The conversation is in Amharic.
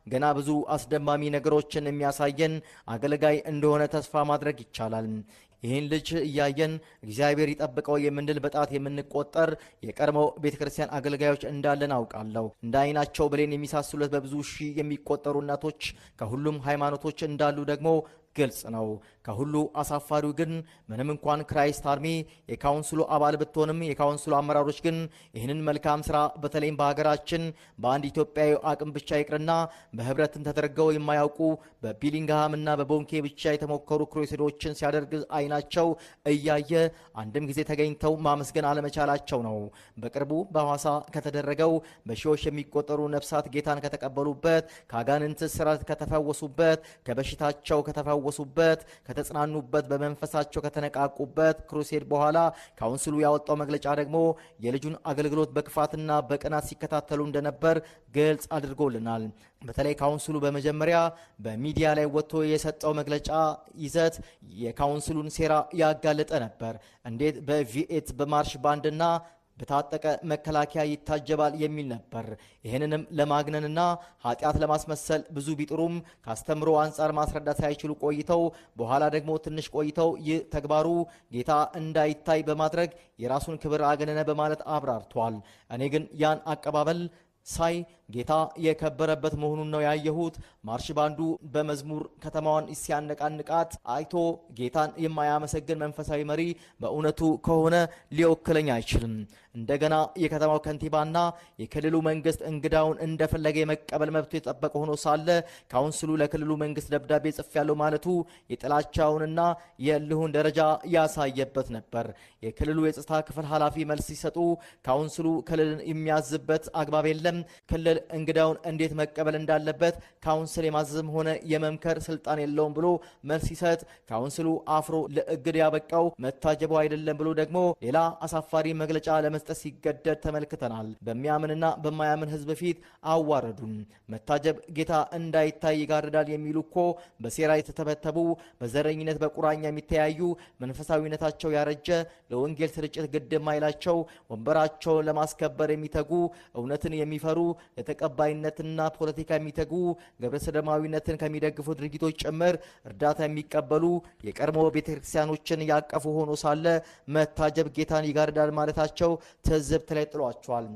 ገና ብዙ አስደማሚ ነገሮችን የሚያሳየን አገልጋይ እንደሆነ ተስፋ ማድረግ ይቻላል። ይህን ልጅ እያየን እግዚአብሔር ይጠብቀው የምንል በጣት የምንቆጠር የቀድሞው ቤተክርስቲያን አገልጋዮች እንዳለን አውቃለሁ። እንደ አይናቸው ብሌን የሚሳሱለት በብዙ ሺህ የሚቆጠሩ እናቶች ከሁሉም ሃይማኖቶች እንዳሉ ደግሞ ግልጽ ነው። ከሁሉ አሳፋሪው ግን ምንም እንኳን ክራይስት አርሚ የካውንስሉ አባል ብትሆንም የካውንስሉ አመራሮች ግን ይህንን መልካም ስራ በተለይም በሀገራችን በአንድ ኢትዮጵያዊ አቅም ብቻ ይቅርና በህብረትን ተደርገው የማያውቁ በቢሊንግሃም እና በቦንኬ ብቻ የተሞከሩ ክሩሴዶችን ሲያደርግ አይናቸው እያየ አንድም ጊዜ ተገኝተው ማመስገን አለመቻላቸው ነው። በቅርቡ በሐዋሳ ከተደረገው በሺዎች የሚቆጠሩ ነፍሳት ጌታን ከተቀበሉበት፣ ከአጋንንት ስራት ከተፈወሱበት፣ ከበሽታቸው ከተፈወሱበት፣ ከተጽናኑበት፣ በመንፈሳቸው ከተነቃቁበት ክሩሴድ በኋላ ካውንስሉ ያወጣው መግለጫ ደግሞ የልጁን አገልግሎት በክፋትና በቅናት ሲከታተሉ እንደነበር ግልጽ አድርጎልናል። በተለይ ካውንስሉ በመጀመሪያ በሚዲያ ላይ ወጥቶ የሰጠው መግለጫ ይዘት የካውንስሉን ሴራ ያጋለጠ ነበር። እንዴት በቪኤት በማርሽ ባንድና በታጠቀ መከላከያ ይታጀባል የሚል ነበር። ይህንንም ለማግነንና ኃጢአት ለማስመሰል ብዙ ቢጥሩም ካስተምሮ አንጻር ማስረዳት ሳይችሉ ቆይተው በኋላ ደግሞ ትንሽ ቆይተው ይህ ተግባሩ ጌታ እንዳይታይ በማድረግ የራሱን ክብር አገነነ በማለት አብራርቷል። እኔ ግን ያን አቀባበል ሳይ ጌታ የከበረበት መሆኑን ነው ያየሁት። ማርሽ ባንዱ በመዝሙር ከተማዋን ሲያነቃንቃት አይቶ ጌታን የማያመሰግን መንፈሳዊ መሪ በእውነቱ ከሆነ ሊወክለኝ አይችልም። እንደገና የከተማው ከንቲባና የክልሉ መንግስት እንግዳውን እንደፈለገ የመቀበል መብቱ የተጠበቀ ሆኖ ሳለ ካውንስሉ ለክልሉ መንግስት ደብዳቤ ጽፌያለሁ ማለቱ የጥላቻውንና የእልሁን ደረጃ ያሳየበት ነበር። የክልሉ የጸጥታ ክፍል ኃላፊ መልስ ሲሰጡ ካውንስሉ ክልልን የሚያዝበት አግባብ የለም፣ ክልል እንግዳውን እንዴት መቀበል እንዳለበት ካውንስል የማዘዝም ሆነ የመምከር ስልጣን የለውም ብሎ መልስ ሲሰጥ ካውንስሉ አፍሮ ለእግድ ያበቃው መታጀቡ አይደለም ብሎ ደግሞ ሌላ አሳፋሪ መግለጫ ለመስጠት ሲገደድ ተመልክተናል። በሚያምንና በማያምን ህዝብ ፊት አዋረዱን። መታጀብ ጌታ እንዳይታይ ይጋርዳል የሚሉ እኮ በሴራ የተተበተቡ በዘረኝነት በቁራኛ የሚተያዩ መንፈሳዊነታቸው ያረጀ ለወንጌል ስርጭት ግድ የማይላቸው ወንበራቸውን ለማስከበር የሚተጉ እውነትን የሚፈሩ ለተቀባይነትና ፖለቲካ የሚተጉ ግብረ ሰዶማዊነትን ከሚደግፉ ድርጊቶች ጭምር እርዳታ የሚቀበሉ የቀድሞ ቤተክርስቲያኖችን ያቀፉ ሆኖ ሳለ መታጀብ ጌታን ይጋርዳል ማለታቸው ትዝብት ላይ ጥሏቸዋል።